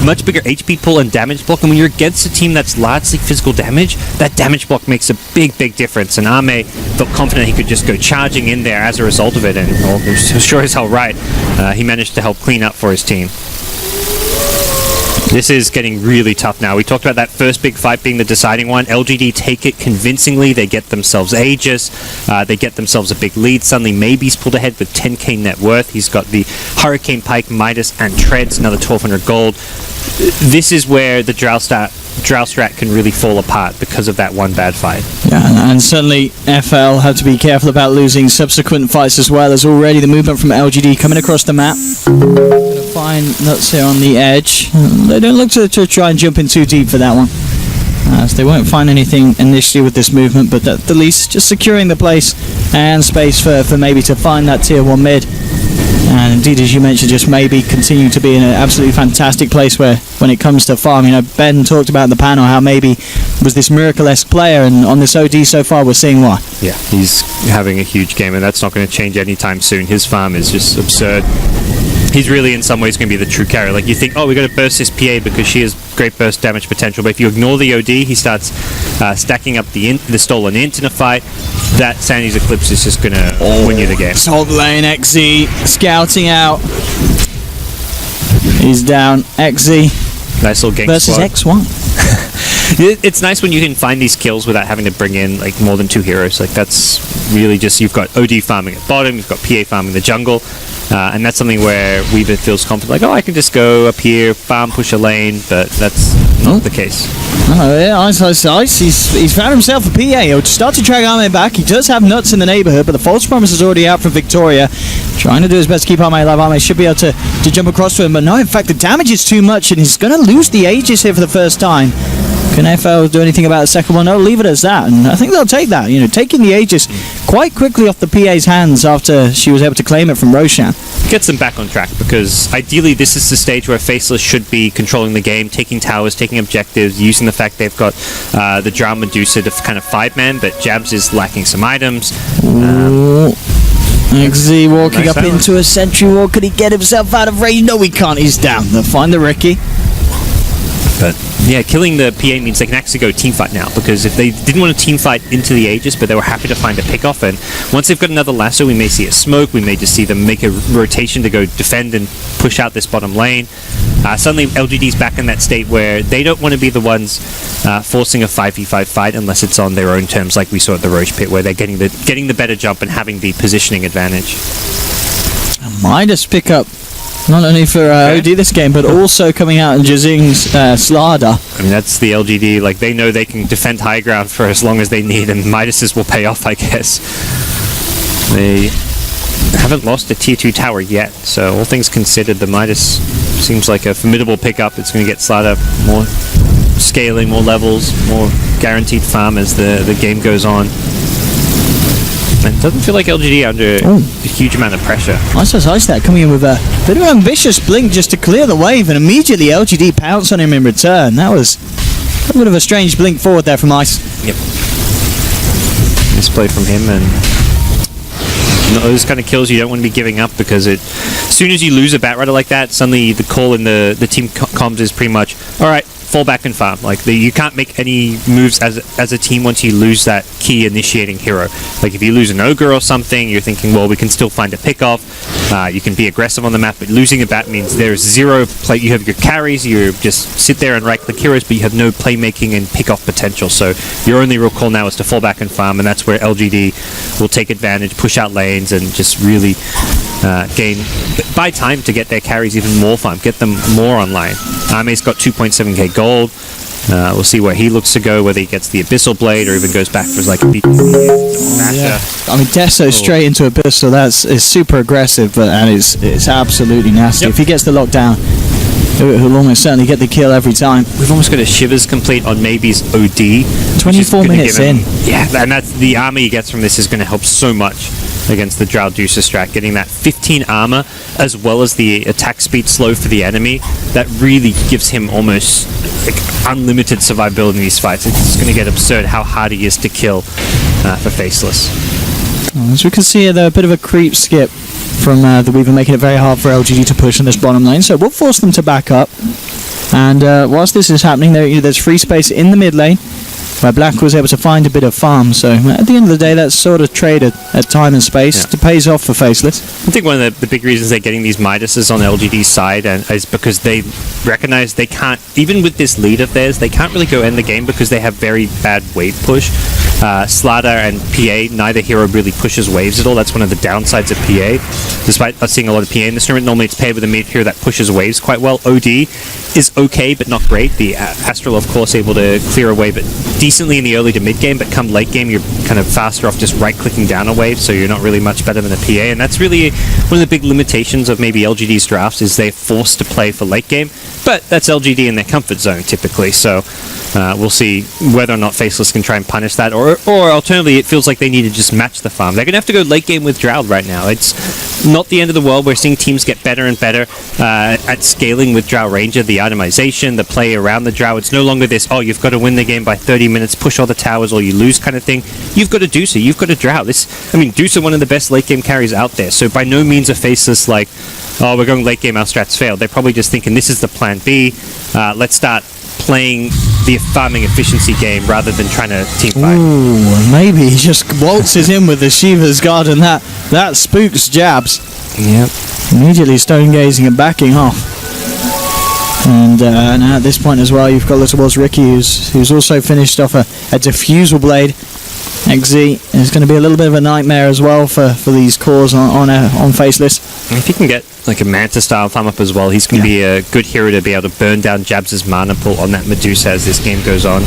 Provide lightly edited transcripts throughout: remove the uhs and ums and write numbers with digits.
much bigger HP pool and damage block, and when you're against a team that's largely physical damage, that damage block makes a big difference, and Ame felt confident he could just go charging in there as a result of it, and well, sure as hell right, he managed to help clean up for his team. This is getting really tough now. We talked about that first big fight being the deciding one. LGD take it convincingly. They get themselves Aegis. They get themselves a big lead. Suddenly, Maybe's pulled ahead with 10k net worth. He's got the Hurricane Pike, Midas, and Treads, another 1200 gold. This is where the Drow strat can really fall apart because of that one bad fight. Yeah, and certainly FL have to be careful about losing subsequent fights as well, as already the movement from LGD coming across the map. Gonna find Nuts here on the edge. They don't look to try and jump in too deep for that one, as they won't find anything initially with this movement, but at the least just securing the place and space for maybe to find that tier 1 mid. And indeed, as you mentioned, just maybe continue to be in an absolutely fantastic place where, when it comes to farm, you know, Ben talked about in the panel how maybe was this miracle-esque player, and on this OD so far, we're seeing why. Yeah, he's having a huge game, and that's not going to change anytime soon. His farm is just absurd. He's really, in some ways, going to be the true carry. Like, you think, oh, we got to burst this PA because she has great burst damage potential, but if you ignore the OD, he starts stacking up the stolen int in a fight. That Sandy's Eclipse is just going to win you the game. Salt lane, XZ scouting out. He's down. XZ. Nice little gank versus squad. X1. It's nice when you can find these kills without having to bring in like more than 2 heroes. Like, that's really just, you've got OD farming at bottom, you've got PA farming the jungle, and that's something where Weaver feels confident, like, oh, I can just go up here, farm, push a lane, but that's not the case. Oh, yeah, ice. He's found himself a PA. He'll start to drag Ame back. He does have Nuts in the neighborhood, but the false promise is already out for Victoria. Trying to do his best to keep Ame alive. Ame should be able to jump across to him, but no, in fact, the damage is too much, and he's going to lose the Aegis here for the first time. Can FL do anything about the second one? No, leave it as that, and I think they'll take that. You know, taking the Aegis quite quickly off the PA's hands after she was able to claim it from Roshan. Gets them back on track, because ideally this is the stage where Faceless should be controlling the game, taking towers, taking objectives, using the fact they've got the Drow Medusa to kind of 5-man, but Jabs is lacking some items. XZ walking nice up into a sentry wall. Could he get himself out of range? No, he can't. He's down. They'll find the Ricky. But yeah, killing the PA means they can actually go team fight now, because if they didn't want to team fight into the Aegis, but they were happy to find a pick off, and once they've got another lasso, we may see a smoke, we may just see them make a rotation to go defend and push out this bottom lane. Suddenly LGD's back in that state where they don't want to be the ones forcing a 5v5 fight unless it's on their own terms, like we saw at the Roche pit, where they're getting the better jump and having the positioning advantage. Midas pick up not only for OD this game, but also coming out in Jazing's Slada. I mean, that's the LGD. Like, they know they can defend high ground for as long as they need, and Midas's will pay off, I guess. They haven't lost a tier 2 tower yet, so all things considered, the Midas seems like a formidable pickup. It's going to get Slada more scaling, more levels, more guaranteed farm as the game goes on. And it doesn't feel like LGD under a huge amount of pressure. Ice that coming in with a bit of an ambitious blink just to clear the wave, and immediately LGD pounce on him in return. That was a bit of a strange blink forward there from Ice. Yep. Misplay from him, and those kind of kills you don't want to be giving up, because as soon as you lose a Batrider like that, suddenly the call in the team comms is pretty much, alright, fall back and farm. Like, you can't make any moves as a team once you lose that key initiating hero. Like, if you lose an Ogre or something, you're thinking, well, we can still find a pick-off. You can be aggressive on the map, but losing a Bat means there's zero play. You have your carries, you just sit there and right-click heroes, but you have no playmaking and pick-off potential. So your only real call now is to fall back and farm, and that's where LGD will take advantage, push out lanes, and just really buy time to get their carries even more farm, get them more online. Ame's got 2.7k gold. We'll see where he looks to go, whether he gets the Abyssal Blade or even goes back for his like BT. Yeah. I mean, Deso straight into Abyssal, is super aggressive, and it's absolutely nasty. If he gets the lockdown, he'll almost certainly get the kill every time. We've almost got a Shivers complete on Maybe's OD. 24 minutes in. Yeah, and that's the armor he gets from this is going to help so much against the Drow Deucer strat. Getting that 15 armor as well as the attack speed slow for the enemy, that really gives him almost like unlimited survivability in these fights. It's going to get absurd how hard he is to kill for Faceless. As we can see, a bit of a creep skip from the Weaver, making it very hard for LGD to push in this bottom lane, so we'll force them to back up. And whilst this is happening, there's free space in the mid lane, where Black was able to find a bit of farm. So at the end of the day, that's sort of traded at time and space. It pays off for Faceless. I think one of the big reasons they're getting these Midases on LGD's side is because they recognize they can't, even with this lead of theirs, they can't really go end the game because they have very bad wave push. Slaughter and PA, neither hero really pushes waves at all. That's one of the downsides of PA. Despite us seeing a lot of PA in this tournament, normally it's paired with a mid hero that pushes waves quite well. OD is okay, but not great. The Astral, of course, able to clear a wave, but decently in the early to mid game, but come late game, you're kind of faster off just right-clicking down a wave, so you're not really much better than a PA, and that's really one of the big limitations of maybe LGD's drafts, is they're forced to play for late game, but that's LGD in their comfort zone, typically, so we'll see whether or not Faceless can try and punish that, or alternatively, it feels like they need to just match the farm. They're going to have to go late game with Drow right now. It's not the end of the world. We're seeing teams get better and better at scaling with Drow Ranger, the itemization, the play around the Drow. It's no longer this, oh, you've got to win the game by 30 minutes, push all the towers, or you lose kind of thing. You've got a Deucer, you've got a Drow. Deucer, one of the best late game carries out there, so by no means are Faceless like, oh, we're going late game, our strats failed. They're probably just thinking, this is the plan B, let's start playing the farming efficiency game rather than trying to team fight. Ooh, maybe he just waltzes in with the Shiva's Guard, and that spooks Jabs. Yep. Immediately stone gazing and backing off. And now at this point as well, you've got towards Ricky, who's also finished off a diffusal blade. XZ is going to be a little bit of a nightmare as well for these cores on Faceless. If he can get like a Manta style farm up as well, he's going to be a good hero to be able to burn down Jabs' mana pool on that Medusa as this game goes on.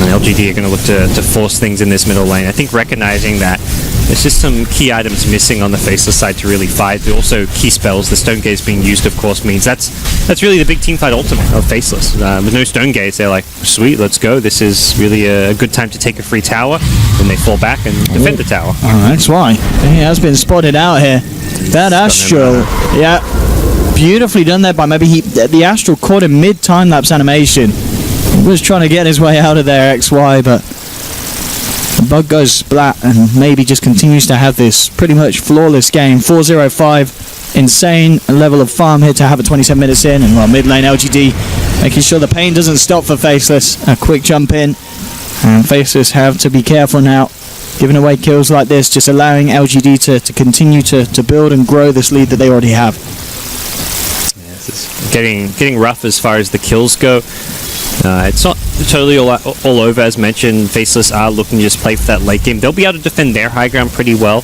And LGD are going to look to force things in this middle lane. I think recognizing that there's just some key items missing on the Faceless side to really fight. But also key spells. The Stone Gaze being used, of course, means that's really the big team fight ultimate of Faceless. With no Stone Gaze, they're like, sweet, let's go. This is really a good time to take a free tower. Then they fall back and defend the tower. Oh, that's why. He has been spotted out here. That Astral, yeah, beautifully done there by maybe the Astral caught him mid-time lapse animation. He was trying to get his way out of there, XY, but the bug goes splat and maybe just continues to have this pretty much flawless game. 4-0-5, insane level of farm here to have it 27 minutes in, and mid lane LGD making sure the pain doesn't stop for Faceless. A quick jump in, and Faceless have to be careful now. Giving away kills like this, just allowing LGD to continue to build and grow this lead that they already have. Yeah, this is getting rough as far as the kills go. It's not totally all over, as mentioned. Faceless are looking to just play for that late game. They'll be able to defend their high ground pretty well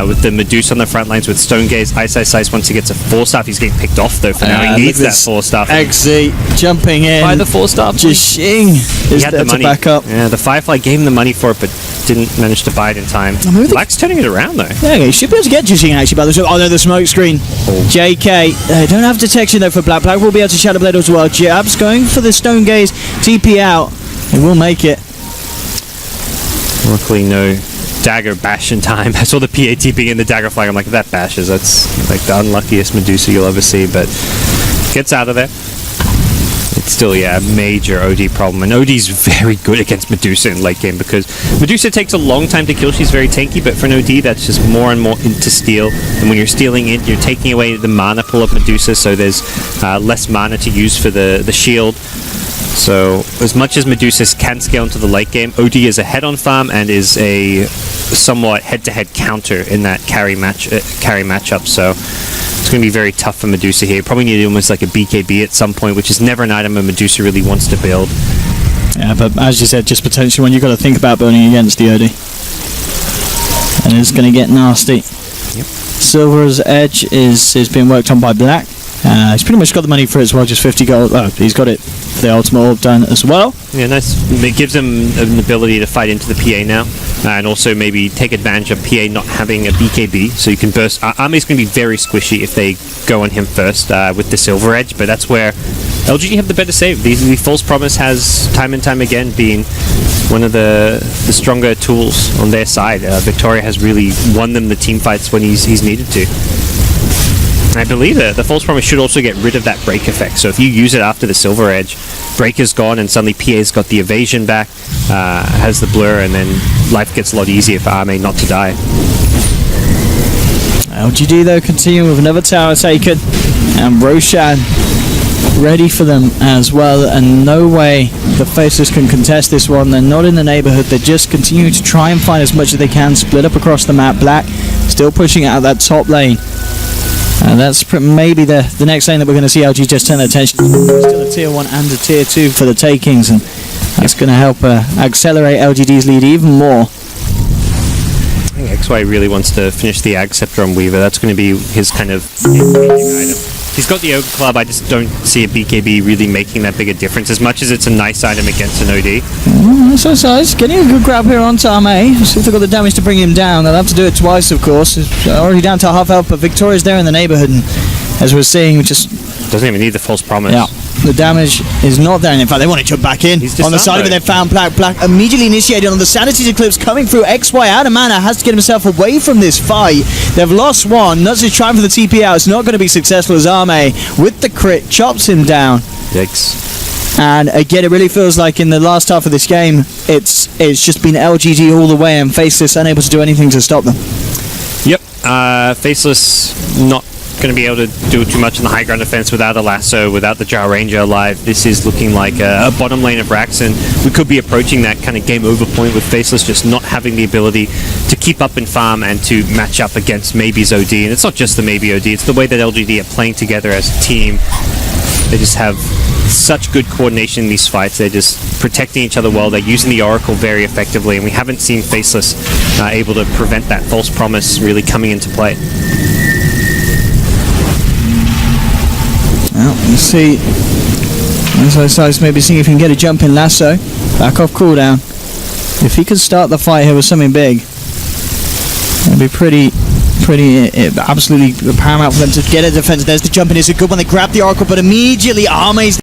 with the Medusa on the front lines with Stone Gaze. Ice once he gets a 4-staff, he's getting picked off though for now. He needs that 4-staff. XZ jumping in. By the 4-staff. Jishing is there to back up. Yeah, the Firefly gave him the money for it, but didn't manage to buy it in time. Black's turning it around though. Yeah, he should be able to get Jishing actually by the way. Oh no, the smoke screen. JK, don't have detection though for Black. Black will be able to Shadow Blade as well. Jabs going for the Stone Gaze. TP out. He will make it. Luckily no dagger bash in time. I saw the PA TPing in the dagger flag. I'm like, that bashes. That's like the unluckiest Medusa you'll ever see, but gets out of there. It's still, a major OD problem. And OD's very good against Medusa in late game because Medusa takes a long time to kill. She's very tanky, but for an OD, that's just more and more into steal. And when you're stealing it, you're taking away the mana pool of Medusa, so there's less mana to use for the shield. So, as much as Medusa can scale into the late game, OD is ahead on farm and is a somewhat head-to-head counter in that carry matchup. So, it's going to be very tough for Medusa here. Probably need almost like a BKB at some point, which is never an item a Medusa really wants to build. Yeah, but as you said, just potentially when you've got to think about building against the OD. And it's going to get nasty. Yep. Silver's edge is being worked on by Black. He's pretty much got the money for it as well, just 50 gold. Oh, he's got it for the ultimate orb done as well. Yeah, nice. It gives him an ability to fight into the PA now, and also maybe take advantage of PA not having a BKB, so you can burst. Army's going to be very squishy if they go on him first with the Silver Edge, but that's where LGD have the better save. The False Promise has time and time again been one of the stronger tools on their side. Victoria has really won them the team fights when he's needed to. I believe the False Promise should also get rid of that break effect. So if you use it after the Silver Edge, break is gone and suddenly PA's got the evasion back, has the blur, and then life gets a lot easier for Arme not to die. LGD though continuing with another tower taken, and Roshan ready for them as well, and no way the Faceless can contest this one. They're not in the neighborhood. They're just continuing to try and find as much as they can, split up across the map. Black still pushing out of that top lane. And that's maybe the next lane that we're going to see LG just turn their attention. Still a tier 1 and a tier 2 for the takings, and that's going to help accelerate LGD's lead even more. I think XY really wants to finish the Ag Scepter on Weaver. That's going to be his kind of item. He's got the Ogre Club. I just don't see a BKB really making that big a difference, as much as it's a nice item against an OD. So he's getting a good grab here on Tame. See if they've got the damage to bring him down. They'll have to do it twice, of course. He's already down to half health, but Victoria's there in the neighborhood, and as we're seeing, just doesn't even need the false promise. Yeah, the damage is not there, and in fact they want to jump back in. On the side of it, they found Black. Black immediately initiated on the Sanity's Eclipse coming through. XY out of mana, has to get himself away from this fight. They've lost one. Nuts is trying for the TP out. It's not going to be successful as Arme, with the crit, chops him down. Yikes. And again, it really feels like in the last half of this game, it's just been LGD all the way, and Faceless unable to do anything to stop them. Yep, Faceless not going to be able to do too much in the high ground defense without a lasso, without the Jar Ranger alive. This is looking like a bottom lane of Rax, and we could be approaching that kind of game over point with Faceless just not having the ability to keep up in farm and to match up against Maybe's OD. And it's not just the Maybe OD, it's the way that LGD are playing together as a team. They just have such good coordination in these fights. They're just protecting each other well. They're using the Oracle very effectively, and we haven't seen Faceless able to prevent that false promise really coming into play. Well, let's see. As maybe seeing if he can get a jump in lasso. Back off cooldown. If he could start the fight here with something big, it'd be pretty absolutely paramount for them to get a defense. There's the jump in. It's a good one. They grab the Oracle, but immediately Arme's